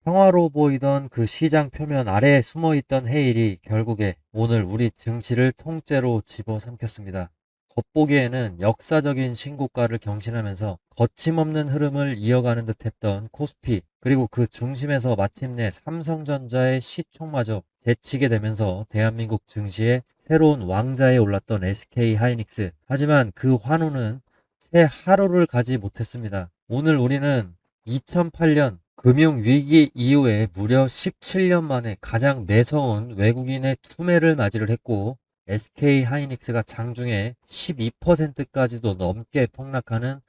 평화로워 보이던 그 시장 표면 아래에 숨어있던 해일이 결국에 오늘 우리 증시를 통째로 집어삼켰습니다. 겉보기에는 역사적인 신고가를 경신하면서 거침없는 흐름을 이어가는 듯했던 코스피, 그리고 그 중심에서 마침내 삼성전자의 시총마저 제치게 되면서 대한민국 증시에 새로운 왕자에 올랐던 SK하이닉스. 하지만 그 환호는 채 하루를 가지 못했습니다. 오늘 우리는 2008년 금융위기 이후에 무려 17년 만에 가장 매서운 외국인의 투매를 맞이를 했고, SK하이닉스가 장중에 12%까지도 넘게 폭락하는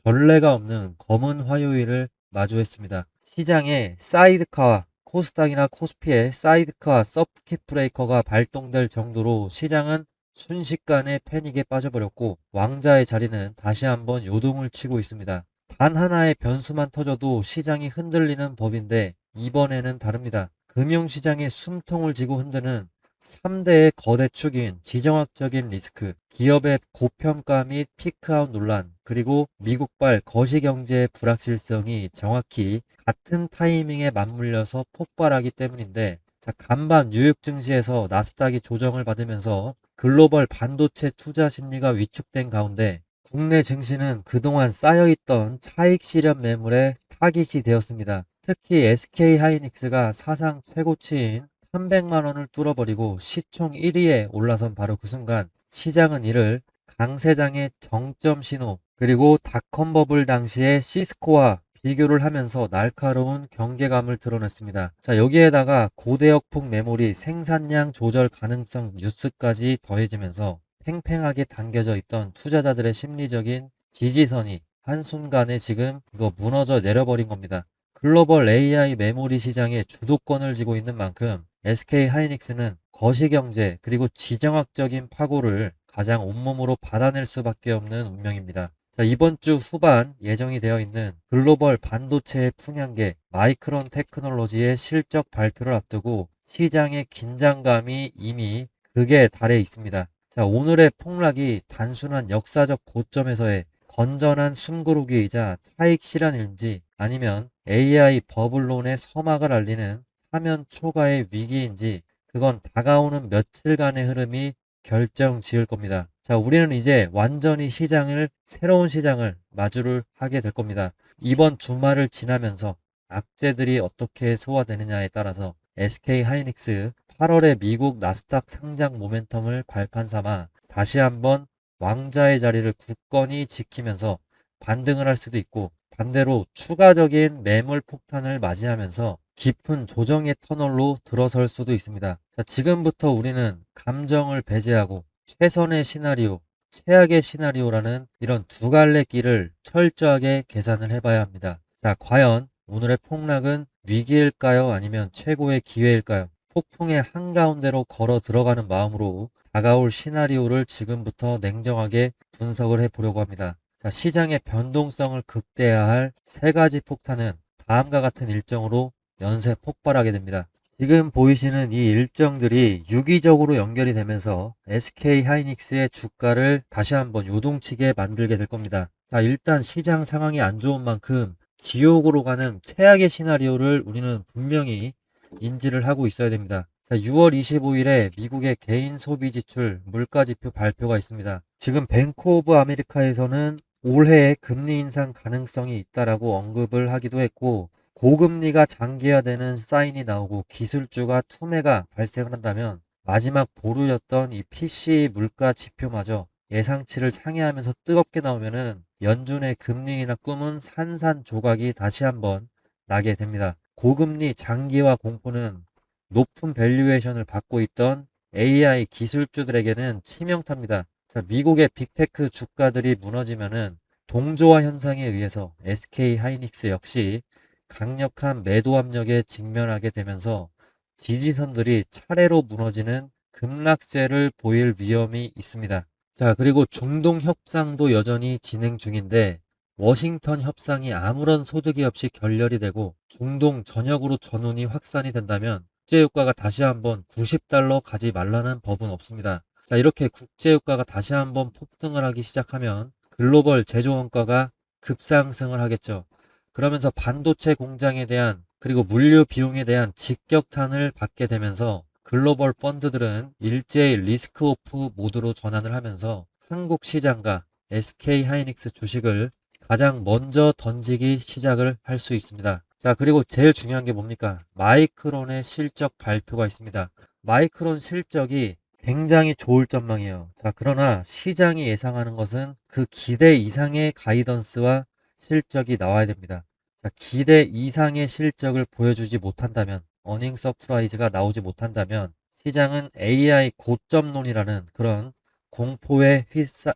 전례가 없는 검은 화요일을 마주했습니다. 시장에 사이드카와 코스닥이나 코스피의 사이드카 서킷 브레이커가 발동될 정도로 시장은 순식간에 패닉에 빠져버렸고, 왕자의 자리는 다시 한번 요동을 치고 있습니다. 단 하나의 변수만 터져도 시장이 흔들리는 법인데 이번에는 다릅니다. 금융시장의 숨통을 쥐고 흔드는 3대의 거대 축인 지정학적인 리스크, 기업의 고평가 및 피크아웃 논란, 그리고 미국발 거시경제의 불확실성이 정확히 같은 타이밍에 맞물려서 폭발하기 때문인데, 자, 간밤 뉴욕 증시에서 나스닥이 조정을 받으면서 글로벌 반도체 투자 심리가 위축된 가운데 국내 증시는 그동안 쌓여있던 차익 실현 매물에 타깃이 되었습니다. 특히 SK하이닉스가 사상 최고치인 300만 원을 뚫어버리고 시총 1위에 올라선 바로 그 순간 시장은 이를 강세장의 정점 신호, 그리고 닷컴 버블 당시의 시스코와 비교를 하면서 날카로운 경계감을 드러냈습니다. 자, 여기에다가 고대역폭 매물이 생산량 조절 가능성 뉴스까지 더해지면서 팽팽하게 당겨져 있던 투자자들의 심리적인 지지선이 한순간에 지금 이거 무너져 내려버린 겁니다. 글로벌 AI 메모리 시장의 주도권을 쥐고 있는 만큼 SK하이닉스는 거시경제 그리고 지정학적인 파고를 가장 온몸으로 받아낼 수밖에 없는 운명입니다. 자, 이번 주 후반 예정이 되어 있는 글로벌 반도체의 풍향계 마이크론 테크놀로지의 실적 발표를 앞두고 시장의 긴장감이 이미 극에 달해 있습니다. 자, 오늘의 폭락이 단순한 역사적 고점에서의 건전한 숨고르기이자 차익 실현인지, 아니면 AI 버블론의 서막을 알리는 사면 초과의 위기인지, 그건 다가오는 며칠간의 흐름이 결정 지을 겁니다. 자, 우리는 이제 완전히 새로운 시장을 마주를 하게 될 겁니다. 이번 주말을 지나면서 악재들이 어떻게 소화되느냐에 따라서 SK하이닉스 8월에 미국 나스닥 상장 모멘텀을 발판 삼아 다시 한번 왕자의 자리를 굳건히 지키면서 반등을 할 수도 있고, 반대로 추가적인 매물 폭탄을 맞이하면서 깊은 조정의 터널로 들어설 수도 있습니다. 자, 지금부터 우리는 감정을 배제하고 최선의 시나리오, 최악의 시나리오라는 이런 두 갈래 길을 철저하게 계산을 해봐야 합니다. 자, 과연 오늘의 폭락은 위기일까요? 아니면 최고의 기회일까요? 폭풍의 한가운데로 걸어 들어가는 마음으로 다가올 시나리오를 지금부터 냉정하게 분석을 해보려고 합니다. 자, 시장의 변동성을 극대화할 세 가지 폭탄은 다음과 같은 일정으로 연쇄 폭발하게 됩니다. 지금 보이시는 이 일정들이 유기적으로 연결이 되면서 SK하이닉스의 주가를 다시 한번 요동치게 만들게 될 겁니다. 자, 일단 시장 상황이 안 좋은 만큼 지옥으로 가는 최악의 시나리오를 우리는 분명히 인지를 하고 있어야 됩니다. 자, 6월 25일에 미국의 개인 소비 지출 물가지표 발표가 있습니다. 지금 뱅크 오브 아메리카에서는 올해에 금리 인상 가능성이 있다라고 언급을 하기도 했고, 고금리가 장기화되는 사인이 나오고 기술주가 투매가 발생을 한다면 마지막 보루였던 이 PC 물가 지표마저 예상치를 상회하면서 뜨겁게 나오면은 연준의 금리 인하 꿈은 산산조각이 다시 한번 나게 됩니다. 고금리 장기화 공포는 높은 밸류에이션을 받고 있던 AI 기술주들에게는 치명타입니다. 자, 미국의 빅테크 주가들이 무너지면은 동조화 현상에 의해서 SK하이닉스 역시 강력한 매도 압력에 직면하게 되면서 지지선들이 차례로 무너지는 급락세를 보일 위험이 있습니다. 자, 그리고 중동 협상도 여전히 진행 중인데, 워싱턴 협상이 아무런 소득이 없이 결렬이 되고 중동 전역으로 전운이 확산이 된다면 국제유가가 다시 한번 90달러 가지 말라는 법은 없습니다. 자, 이렇게 국제유가가 다시 한번 폭등을 하기 시작하면 글로벌 제조원가가 급상승을 하겠죠. 그러면서 반도체 공장에 대한 그리고 물류 비용에 대한 직격탄을 받게 되면서 글로벌 펀드들은 일제히 리스크 오프 모드로 전환을 하면서 한국 시장과 SK 하이닉스 주식을 가장 먼저 던지기 시작을 할 수 있습니다. 자, 그리고 제일 중요한 게 뭡니까? 마이크론의 실적 발표가 있습니다. 마이크론 실적이 굉장히 좋을 전망이에요. 자, 그러나 시장이 예상하는 것은 그 기대 이상의 가이던스와 실적이 나와야 됩니다. 자, 기대 이상의 실적을 보여주지 못한다면, 어닝 서프라이즈가 나오지 못한다면 시장은 AI 고점론이라는 그런 공포에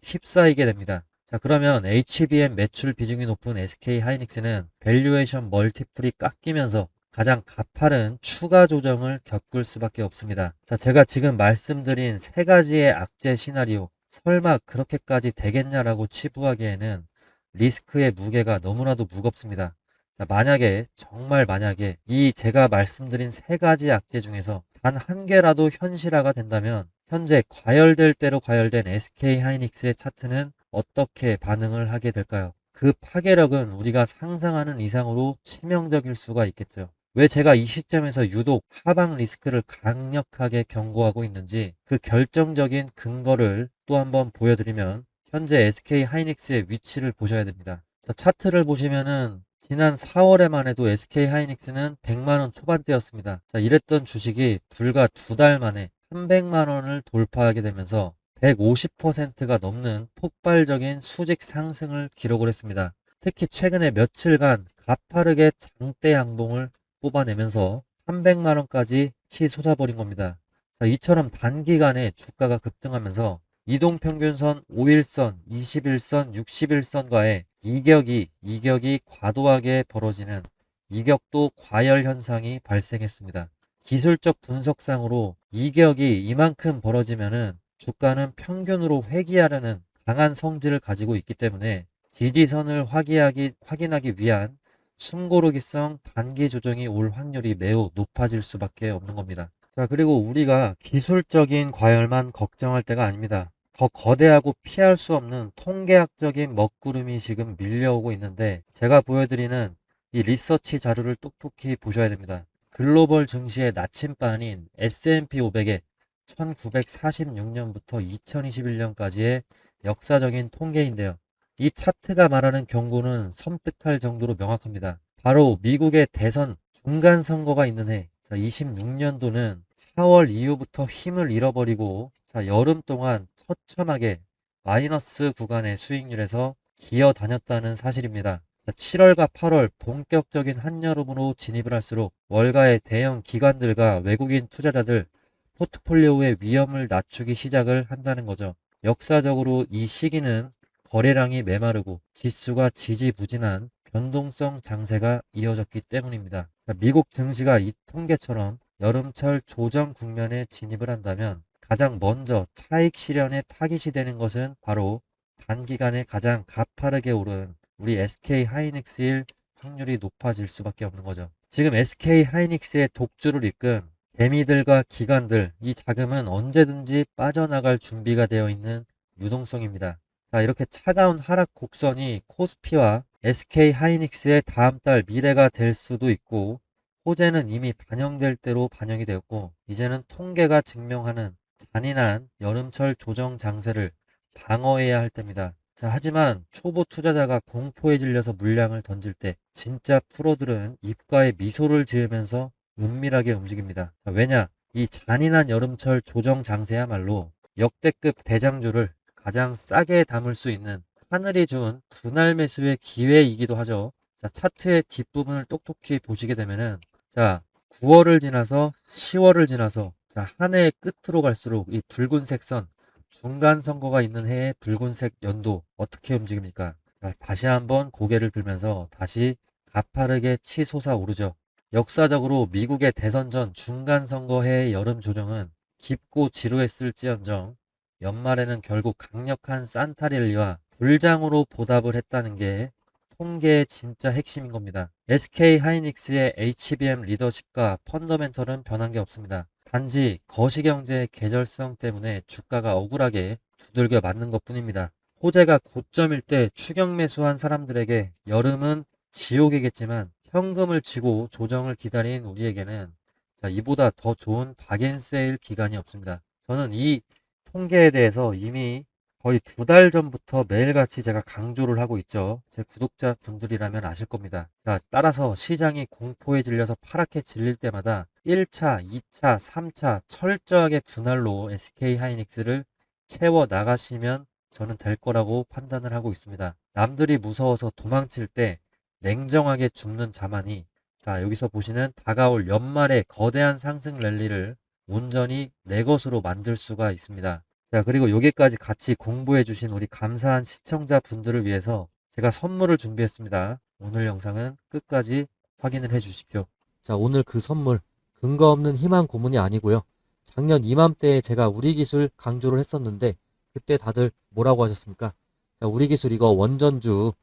휩싸이게 됩니다. 자, 그러면 HBM 매출 비중이 높은 SK 하이닉스는 밸류에이션 멀티플이 깎이면서 가장 가파른 추가 조정을 겪을 수밖에 없습니다. 자, 제가 지금 말씀드린 세 가지의 악재 시나리오, 설마 그렇게까지 되겠냐라고 치부하기에는 리스크의 무게가 너무나도 무겁습니다. 자, 만약에, 정말 만약에 이 제가 말씀드린 세 가지 악재 중에서 단 한 개라도 현실화가 된다면 현재 과열될 대로 과열된 SK 하이닉스의 차트는 어떻게 반응을 하게 될까요? 그 파괴력은 우리가 상상하는 이상으로 치명적일 수가 있겠죠. 왜 제가 이 시점에서 유독 하방 리스크를 강력하게 경고하고 있는지 그 결정적인 근거를 또 한번 보여드리면 현재 SK 하이닉스의 위치를 보셔야 됩니다. 자, 차트를 보시면은 지난 4월에만 해도 SK 하이닉스는 100만 원 초반대였습니다. 자, 이랬던 주식이 불과 두 달 만에 300만 원을 돌파하게 되면서 150%가 넘는 폭발적인 수직 상승을 기록을 했습니다. 특히 최근에 며칠간 가파르게 장대 양봉을 뽑아내면서 300만 원까지 치솟아버린 겁니다. 자, 이처럼 단기간에 주가가 급등하면서 이동평균선 5일선, 21선, 61선과의 이격이 과도하게 벌어지는 이격도 과열 현상이 발생했습니다. 기술적 분석상으로 이격이 이만큼 벌어지면은 주가는 평균으로 회귀하려는 강한 성질을 가지고 있기 때문에 지지선을 확인하기 위한 숨고르기성 단기 조정이 올 확률이 매우 높아질 수밖에 없는 겁니다. 자, 그리고 우리가 기술적인 과열만 걱정할 때가 아닙니다. 더 거대하고 피할 수 없는 통계학적인 먹구름이 지금 밀려오고 있는데 제가 보여드리는 이 리서치 자료를 똑똑히 보셔야 됩니다. 글로벌 증시의 나침반인 S&P 500의 1946년부터 2021년까지의 역사적인 통계인데요. 이 차트가 말하는 경고는 섬뜩할 정도로 명확합니다. 바로 미국의 대선 중간 선거가 있는 해, 자, 26년도는 4월 이후부터 힘을 잃어버리고, 자, 여름 동안 처참하게 마이너스 구간의 수익률에서 기어 다녔다는 사실입니다. 7월과 8월 본격적인 한여름으로 진입을 할수록 월가의 대형 기관들과 외국인 투자자들 포트폴리오의 위험을 낮추기 시작을 한다는 거죠. 역사적으로 이 시기는 거래량이 메마르고 지수가 지지부진한 변동성 장세가 이어졌기 때문입니다. 미국 증시가 이 통계처럼 여름철 조정 국면에 진입을 한다면 가장 먼저 차익 실현에 타깃이 되는 것은 바로 단기간에 가장 가파르게 오른 우리 SK 하이닉스일 확률이 높아질 수밖에 없는 거죠. 지금 SK 하이닉스의 독주를 이끈 개미들과 기관들, 이 자금은 언제든지 빠져나갈 준비가 되어 있는 유동성입니다. 자, 이렇게 차가운 하락 곡선이 코스피와 SK 하이닉스의 다음 달 미래가 될 수도 있고, 호재는 이미 반영될 대로 반영이 되었고, 이제는 통계가 증명하는 잔인한 여름철 조정 장세를 방어해야 할 때입니다. 자, 하지만 초보 투자자가 공포에 질려서 물량을 던질 때 진짜 프로들은 입가에 미소를 지으면서 은밀하게 움직입니다. 자, 왜냐? 이 잔인한 여름철 조정 장세야말로 역대급 대장주를 가장 싸게 담을 수 있는 하늘이 준 분할 매수의 기회이기도 하죠. 자, 차트의 뒷부분을 똑똑히 보시게 되면은, 자, 9월을 지나서 10월을 지나서, 자, 한 해의 끝으로 갈수록 이 붉은색 선, 중간 선거가 있는 해의 붉은색 연도 어떻게 움직입니까? 자, 다시 한번 고개를 들면서 다시 가파르게 치솟아 오르죠. 역사적으로 미국의 대선 전 중간 선거해의 여름 조정은 깊고 지루했을지언정 연말에는 결국 강력한 산타랠리와 불장으로 보답을 했다는 게 통계의 진짜 핵심인 겁니다. SK 하이닉스의 HBM 리더십과 펀더멘털은 변한 게 없습니다. 단지 거시경제의 계절성 때문에 주가가 억울하게 두들겨 맞는 것 뿐입니다. 호재가 고점일 때 추격 매수한 사람들에게 여름은 지옥이겠지만 현금을 쥐고 조정을 기다린 우리에게는 자, 이보다 더 좋은 박앤세일 기간이 없습니다. 저는 이 통계에 대해서 이미 거의 2달 전부터 매일같이 제가 강조를 하고 있죠. 제 구독자 분들이라면 아실 겁니다. 자, 따라서 시장이 공포에 질려서 파랗게 질릴 때마다 1차, 2차, 3차 철저하게 분할로 SK 하이닉스를 채워 나가시면 저는 될 거라고 판단을 하고 있습니다. 남들이 무서워서 도망칠 때 냉정하게 죽는 자만이 자, 여기서 보시는 다가올 연말의 거대한 상승 랠리를 온전히 내 것으로 만들 수가 있습니다. 자, 그리고 여기까지 같이 공부해 주신 우리 감사한 시청자 분들을 위해서 제가 선물을 준비했습니다. 오늘 영상은 끝까지 확인을 해 주십시오. 자, 오늘 그 선물 근거 없는 희망 고문이 아니고요. 작년 이맘때에 제가 우리 기술 강조를 했었는데 그때 다들 뭐라고 하셨습니까? 자, 우리 기술 이거 원전주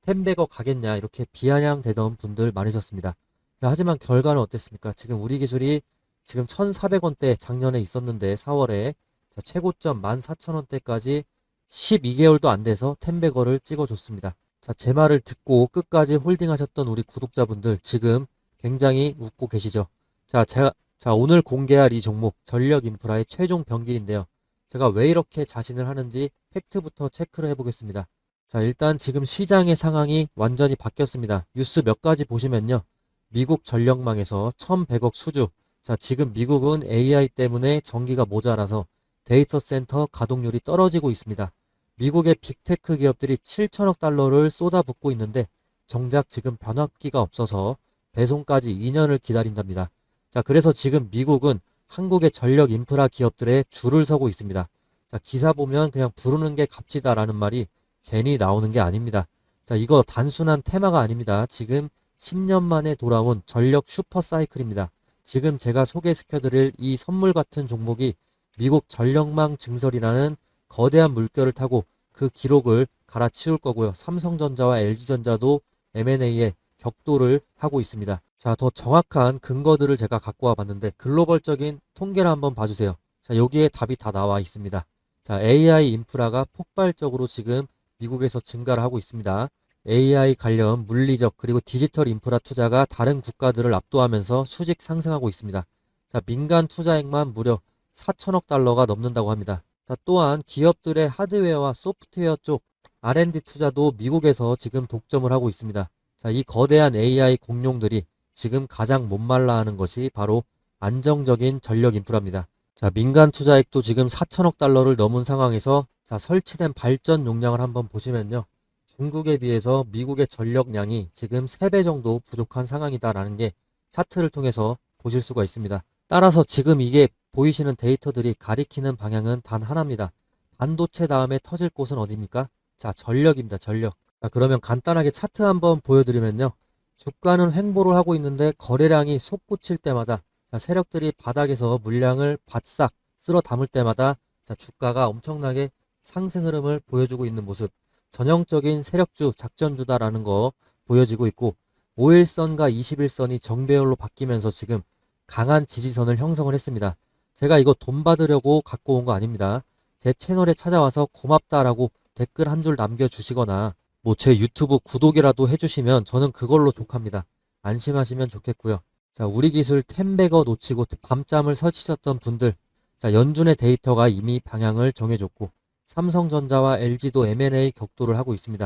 10배거 가겠냐 이렇게 비아냥대던 분들 많으셨습니다. 자, 하지만 결과는 어땠습니까? 지금 우리 기술이 지금 1,400원대 작년에 있었는데 4월에 자, 최고점 14,000원대까지 12개월도 안 돼서 10배거를 찍어줬습니다. 자, 제 말을 듣고 끝까지 홀딩하셨던 우리 구독자분들 지금 굉장히 웃고 계시죠? 자, 오늘 공개할 이 종목 전력인프라의 최종 병기인데요. 제가 왜 이렇게 자신을 하는지 팩트부터 체크를 해보겠습니다. 자, 일단 지금 시장의 상황이 완전히 바뀌었습니다. 뉴스 몇 가지 보시면요. 미국 전력망에서 1,100억 수주. 자, 지금 미국은 AI 때문에 전기가 모자라서 데이터 센터 가동률이 떨어지고 있습니다. 미국의 빅테크 기업들이 7천억 달러를 쏟아붓고 있는데 정작 지금 변압기가 없어서 배송까지 2년을 기다린답니다. 자, 그래서 지금 미국은 한국의 전력 인프라 기업들에 줄을 서고 있습니다. 자, 기사 보면 그냥 부르는 게 값지다라는 말이 괜히 나오는 게 아닙니다. 자, 이거 단순한 테마가 아닙니다. 지금 10년 만에 돌아온 전력 슈퍼 사이클입니다. 지금 제가 소개시켜드릴 이 선물 같은 종목이 미국 전력망 증설이라는 거대한 물결을 타고 그 기록을 갈아치울 거고요. 삼성전자와 LG전자도 M&A에 격돌을 하고 있습니다. 자, 더 정확한 근거들을 제가 갖고 와봤는데 글로벌적인 통계를 한번 봐주세요. 자, 여기에 답이 다 나와 있습니다. 자, AI 인프라가 폭발적으로 지금 미국에서 증가를 하고 있습니다. AI 관련 물리적 그리고 디지털 인프라 투자가 다른 국가들을 압도하면서 수직 상승하고 있습니다. 자, 민간 투자액만 무려 4천억 달러가 넘는다고 합니다. 자, 또한 기업들의 하드웨어와 소프트웨어 쪽 R&D 투자도 미국에서 지금 독점을 하고 있습니다. 자, 이 거대한 AI 공룡들이 지금 가장 못말라 하는 것이 바로 안정적인 전력 인프라입니다. 자, 민간 투자액도 지금 4천억 달러를 넘은 상황에서 자, 설치된 발전 용량을 한번 보시면요. 중국에 비해서 미국의 전력량이 지금 3배 정도 부족한 상황이다라는 게 차트를 통해서 보실 수가 있습니다. 따라서 지금 이게 보이시는 데이터들이 가리키는 방향은 단 하나입니다. 반도체 다음에 터질 곳은 어디입니까? 자, 전력입니다. 전력. 자, 그러면 간단하게 차트 한번 보여드리면요. 주가는 횡보를 하고 있는데 거래량이 솟구칠 때마다 자, 세력들이 바닥에서 물량을 바싹 쓸어 담을 때마다 자, 주가가 엄청나게 상승 흐름을 보여주고 있는 모습. 전형적인 세력주 작전주다라는 거 보여지고 있고 5일선과 21선이 정배열로 바뀌면서 지금 강한 지지선을 형성을 했습니다. 제가 이거 돈 받으려고 갖고 온 거 아닙니다. 제 채널에 찾아와서 고맙다라고 댓글 한 줄 남겨주시거나 뭐 제 유튜브 구독이라도 해주시면 저는 그걸로 족합니다. 안심하시면 좋겠고요. 자, 우리 기술 템백어 놓치고 밤잠을 설치셨던 분들 자, 연준의 데이터가 이미 방향을 정해줬고 삼성전자와 LG도 M&A 격돌을 하고 있습니다.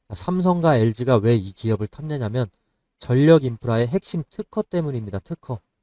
자, 삼성과 LG가 왜 이 기업을 탐내냐면 전력 인프라의 핵심 특허 때문입니다.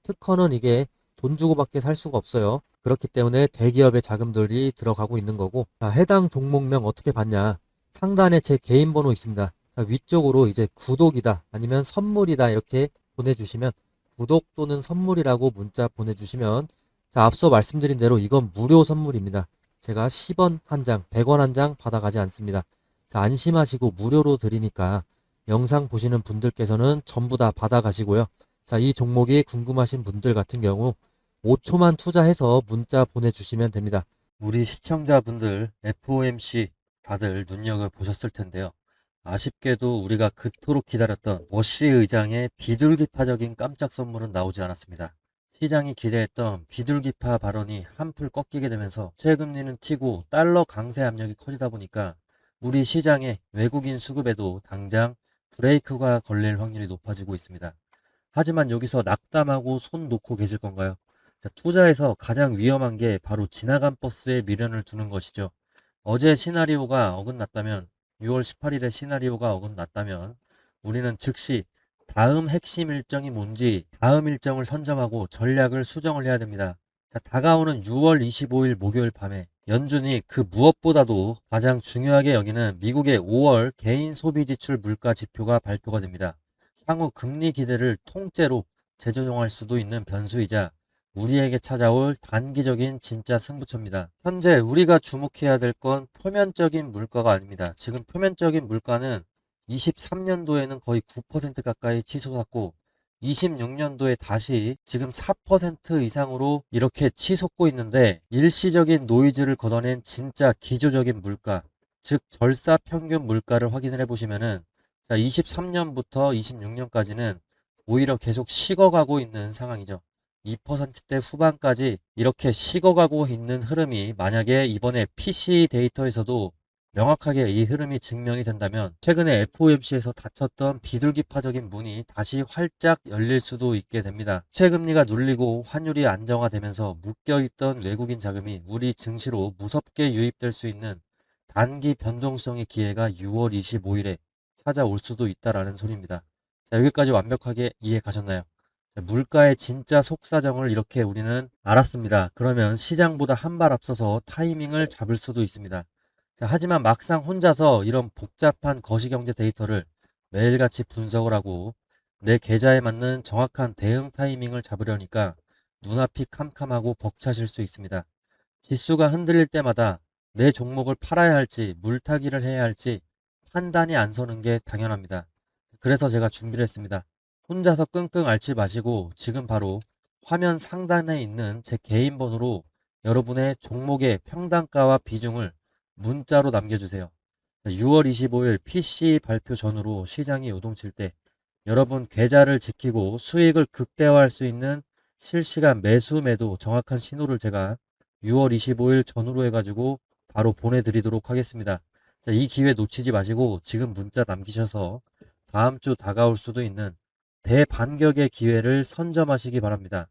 특허는 이게 돈 주고밖에 살 수가 없어요. 그렇기 때문에 대기업의 자금들이 들어가고 있는 거고 자, 해당 종목명 어떻게 봤냐 상단에 제 개인 번호 있습니다. 자, 위쪽으로 이제 구독이다 아니면 선물이다 이렇게 보내주시면 구독 또는 선물이라고 문자 보내주시면 자, 앞서 말씀드린 대로 이건 무료 선물입니다. 제가 10원 한 장, 100원 한 장 받아가지 않습니다. 자, 안심하시고 무료로 드리니까 영상 보시는 분들께서는 전부 다 받아가시고요. 자, 이 종목이 궁금하신 분들 같은 경우 5초만 투자해서 문자 보내주시면 됩니다. 우리 시청자분들 FOMC 다들 눈여겨보셨을 텐데요. 아쉽게도 우리가 그토록 기다렸던 워시 의장의 비둘기파적인 깜짝 선물은 나오지 않았습니다. 시장이 기대했던 비둘기파 발언이 한풀 꺾이게 되면서 최금리는 튀고 달러 강세 압력이 커지다 보니까 우리 시장의 외국인 수급에도 당장 브레이크가 걸릴 확률이 높아지고 있습니다. 하지만 여기서 낙담하고 손 놓고 계실 건가요? 자, 투자에서 가장 위험한 게 바로 지나간 버스에 미련을 두는 것이죠. 어제 시나리오가 어긋났다면, 6월 18일에 시나리오가 어긋났다면 우리는 즉시 다음 핵심 일정이 뭔지 다음 일정을 선점하고 전략을 수정을 해야 됩니다. 자, 다가오는 6월 25일 목요일 밤에 연준이 그 무엇보다도 가장 중요하게 여기는 미국의 5월 개인 소비 지출 물가 지표가 발표가 됩니다. 향후 금리 기대를 통째로 재조정할 수도 있는 변수이자 우리에게 찾아올 단기적인 진짜 승부처입니다. 현재 우리가 주목해야 될 건 표면적인 물가가 아닙니다. 지금 표면적인 물가는 23년도에는 거의 9% 가까이 치솟았고 26년도에 다시 지금 4% 이상으로 이렇게 치솟고 있는데, 일시적인 노이즈를 걷어낸 진짜 기조적인 물가, 즉 절사 평균 물가를 확인을 해보시면은, 자, 23년부터 26년까지는 오히려 계속 식어가고 있는 상황이죠. 2%대 후반까지 이렇게 식어가고 있는 흐름이 만약에 이번에 PC 데이터에서도 명확하게 이 흐름이 증명이 된다면 최근에 FOMC에서 닫혔던 비둘기파적인 문이 다시 활짝 열릴 수도 있게 됩니다. 최금리가 눌리고 환율이 안정화되면서 묶여있던 외국인 자금이 우리 증시로 무섭게 유입될 수 있는 단기 변동성의 기회가 6월 25일에 찾아올 수도 있다라는 소리입니다. 자, 여기까지 완벽하게 이해 가셨나요? 자, 물가의 진짜 속사정을 이렇게 우리는 알았습니다. 그러면 시장보다 한 발 앞서서 타이밍을 잡을 수도 있습니다. 자, 하지만 막상 혼자서 이런 복잡한 거시경제 데이터를 매일같이 분석을 하고 내 계좌에 맞는 정확한 대응 타이밍을 잡으려니까 눈앞이 캄캄하고 벅차실 수 있습니다. 지수가 흔들릴 때마다 내 종목을 팔아야 할지 물타기를 해야 할지 판단이 안 서는 게 당연합니다. 그래서 제가 준비를 했습니다. 혼자서 끙끙 앓지 마시고 지금 바로 화면 상단에 있는 제 개인 번호로 여러분의 종목의 평단가와 비중을 문자로 남겨주세요. 6월 25일 PC 발표 전후로 시장이 요동칠 때 여러분 계좌를 지키고 수익을 극대화할 수 있는 실시간 매수 매도 정확한 신호를 제가 6월 25일 전후로 해가지고 바로 보내드리도록 하겠습니다. 자, 이 기회 놓치지 마시고 지금 문자 남기셔서 다음 주 다가올 수도 있는 대반격의 기회를 선점하시기 바랍니다.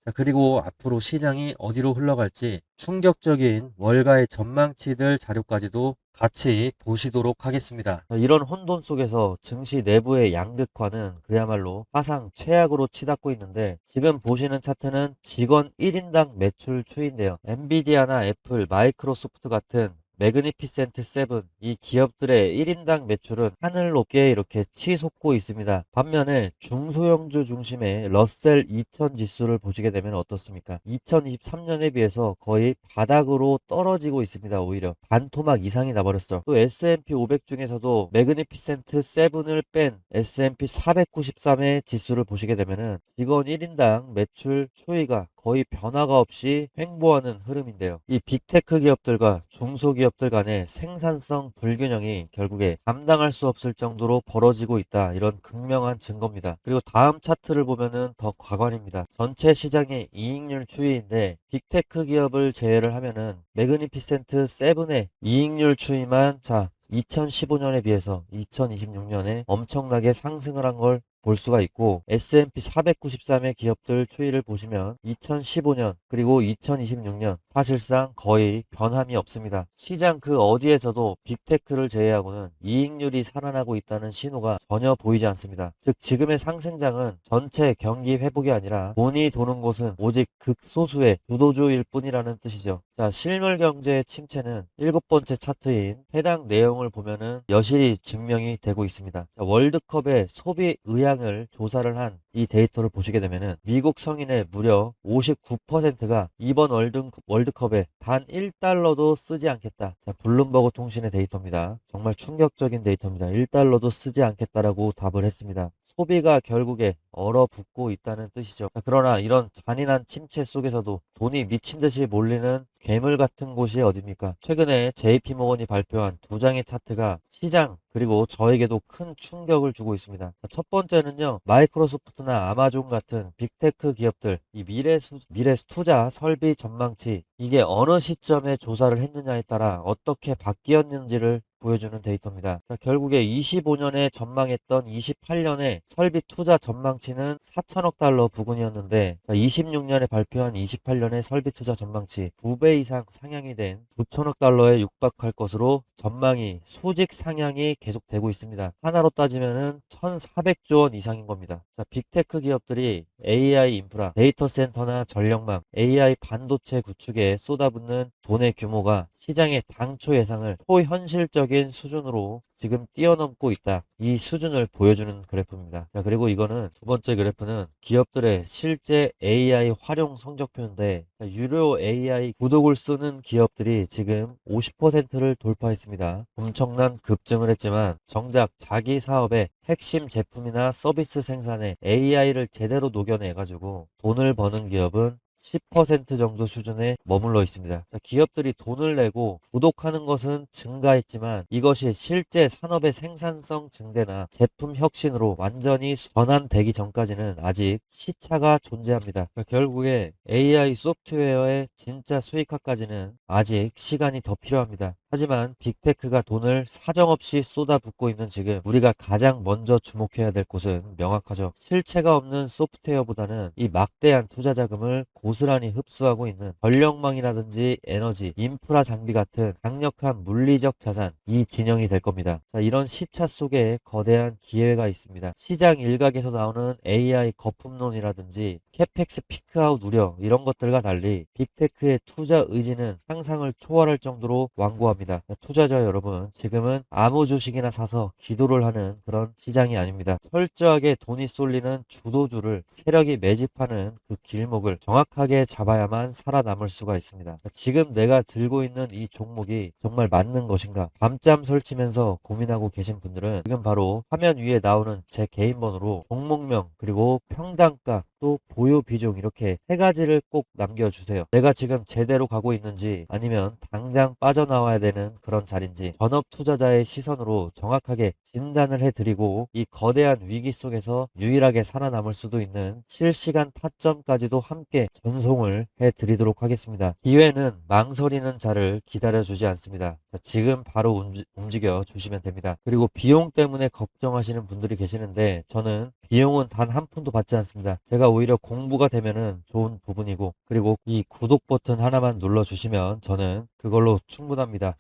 자, 그리고 앞으로 시장이 어디로 흘러갈지 충격적인 월가의 전망치들 자료까지도 같이 보시도록 하겠습니다. 이런 혼돈 속에서 증시 내부의 양극화는 그야말로 사상 최악으로 치닫고 있는데, 지금 보시는 차트는 직원 1인당 매출 추이인데요. 엔비디아나 애플, 마이크로소프트 같은 매그니피센트 세븐, 이 기업들의 1인당 매출은 하늘 높게 이렇게 치솟고 있습니다. 반면에 중소형주 중심의 러셀 2000 지수를 보시게 되면 어떻습니까? 2023년에 비해서 거의 바닥으로 떨어지고 있습니다. 오히려 반토막 이상이 나버렸어. 또 S&P 500 중에서도 매그니피센트 세븐을 뺀 S&P 493의 지수를 보시게 되면은 직원 1인당 매출 추이가 거의 변화가 없이 횡보하는 흐름인데요. 이 빅테크 기업들과 중소기업들 간의 생산성 불균형이 결국에 감당할 수 없을 정도로 벌어지고 있다, 이런 극명한 증거입니다. 그리고 다음 차트를 보면은 더 과관입니다. 전체 시장의 이익률 추이인데 빅테크 기업을 제외를 하면은 매그니피센트 세븐의 이익률 추이만 2015년에 비해서 2026년에 엄청나게 상승을 한 걸 볼 수가 있고, S&P 493의 기업들 추이를 보시면 2015년 그리고 2026년 사실상 거의 변함이 없습니다. 시장 그 어디에서도 빅테크를 제외하고는 이익률이 살아나고 있다는 신호가 전혀 보이지 않습니다. 즉 지금의 상승장은 전체 경기 회복이 아니라 돈이 도는 곳은 오직 극소수의 주도주일 뿐이라는 뜻이죠. 자, 실물 경제의 침체는 7번째 차트인 해당 내용을 보면은 여실히 증명이 되고 있습니다. 자, 월드컵의 소비 의향을 조사를 한 이 데이터를 보시게 되면은 미국 성인의 무려 59%가 이번 월드컵에 단 1달러도 쓰지 않겠다. 자, 블룸버그 통신의 데이터입니다. 정말 충격적인 데이터입니다. 1달러도 쓰지 않겠다라고 답을 했습니다. 소비가 결국에 얼어붙고 있다는 뜻이죠. 자, 그러나 이런 잔인한 침체 속에서도 돈이 미친 듯이 몰리는 괴물 같은 곳이 어딥니까? 최근에 JP모건이 발표한 두 장의 차트가 시장 그리고 저에게도 큰 충격을 주고 있습니다. 자, 첫 번째는요, 마이크로소프트나 아마존 같은 빅테크 기업들 이 미래 투자 설비 전망치, 이게 어느 시점에 조사를 했느냐에 따라 어떻게 바뀌었는지를 보여주는 데이터입니다. 자, 결국에 25년에 전망했던 28년에 설비 투자 전망치는 4천억 달러 부근이었는데 26년에 발표한 28년의 설비 투자 전망치 2배 이상 상향이 된 9천억 달러에 육박할 것으로 전망이 수직 상향이 계속되고 있습니다. 하나로 따지면은 1,400조 원 이상인 겁니다. 자, 빅테크 기업들이 AI 인프라, 데이터 센터나 전력망, AI 반도체 구축에 쏟아붓는 돈의 규모가 시장의 당초 예상을 초현실적인 수준으로 지금 뛰어넘고 있다. 이 수준을 보여주는 그래프입니다. 자, 그리고 이거는 두 번째 그래프는 기업들의 실제 AI 활용 성적표인데 유료 AI 구독을 쓰는 기업들이 지금 50%를 돌파했습니다. 엄청난 급증을 했지만 정작 자기 사업의 핵심 제품이나 서비스 생산에 AI를 제대로 녹여내가지고 돈을 버는 기업은 10% 정도 수준에 머물러 있습니다. 기업들이 돈을 내고 구독하는 것은 증가했지만 이것이 실제 산업의 생산성 증대나 제품 혁신으로 완전히 전환되기 전까지는 아직 시차가 존재합니다. 결국에 AI 소프트웨어의 진짜 수익화까지는 아직 시간이 더 필요합니다. 하지만 빅테크가 돈을 사정없이 쏟아붓고 있는 지금 우리가 가장 먼저 주목해야 될 곳은 명확하죠. 실체가 없는 소프트웨어보다는 이 막대한 투자 자금을 고스란히 흡수하고 있는 전력망이라든지 에너지, 인프라 장비 같은 강력한 물리적 자산, 이 진영이 될 겁니다. 자, 이런 시차 속에 거대한 기회가 있습니다. 시장 일각에서 나오는 AI 거품론이라든지 캐펙스 피크아웃 우려 이런 것들과 달리 빅테크의 투자 의지는 상상을 초월할 정도로 완고합니다. 투자자 여러분, 지금은 아무 주식이나 사서 기도를 하는 그런 시장이 아닙니다. 철저하게 돈이 쏠리는 주도주를 세력이 매집하는 그 길목을 정확하게 잡아야만 살아남을 수가 있습니다. 지금 내가 들고 있는 이 종목이 정말 맞는 것인가? 밤잠 설치면서 고민하고 계신 분들은 지금 바로 화면 위에 나오는 제 개인 번호로 종목명 그리고 평단가 또 보유 비중 이렇게 세 가지를 꼭 남겨주세요. 내가 지금 제대로 가고 있는지 아니면 당장 빠져나와야 되는 그런 자리인지 전업 투자자의 시선으로 정확하게 진단을 해드리고 이 거대한 위기 속에서 유일하게 살아남을 수도 있는 실시간 타점까지도 함께 전송을 해드리도록 하겠습니다. 기회는 망설이는 자를 기다려주지 않습니다. 자, 지금 바로 움직여 주시면 됩니다. 그리고 비용 때문에 걱정하시는 분들이 계시는데 저는 비용은 단 한 푼도 받지 않습니다. 제가 오히려 공부가 되면은 좋은 부분이고 그리고 이 구독 버튼 하나만 눌러주시면 저는 그걸로 충분합니다.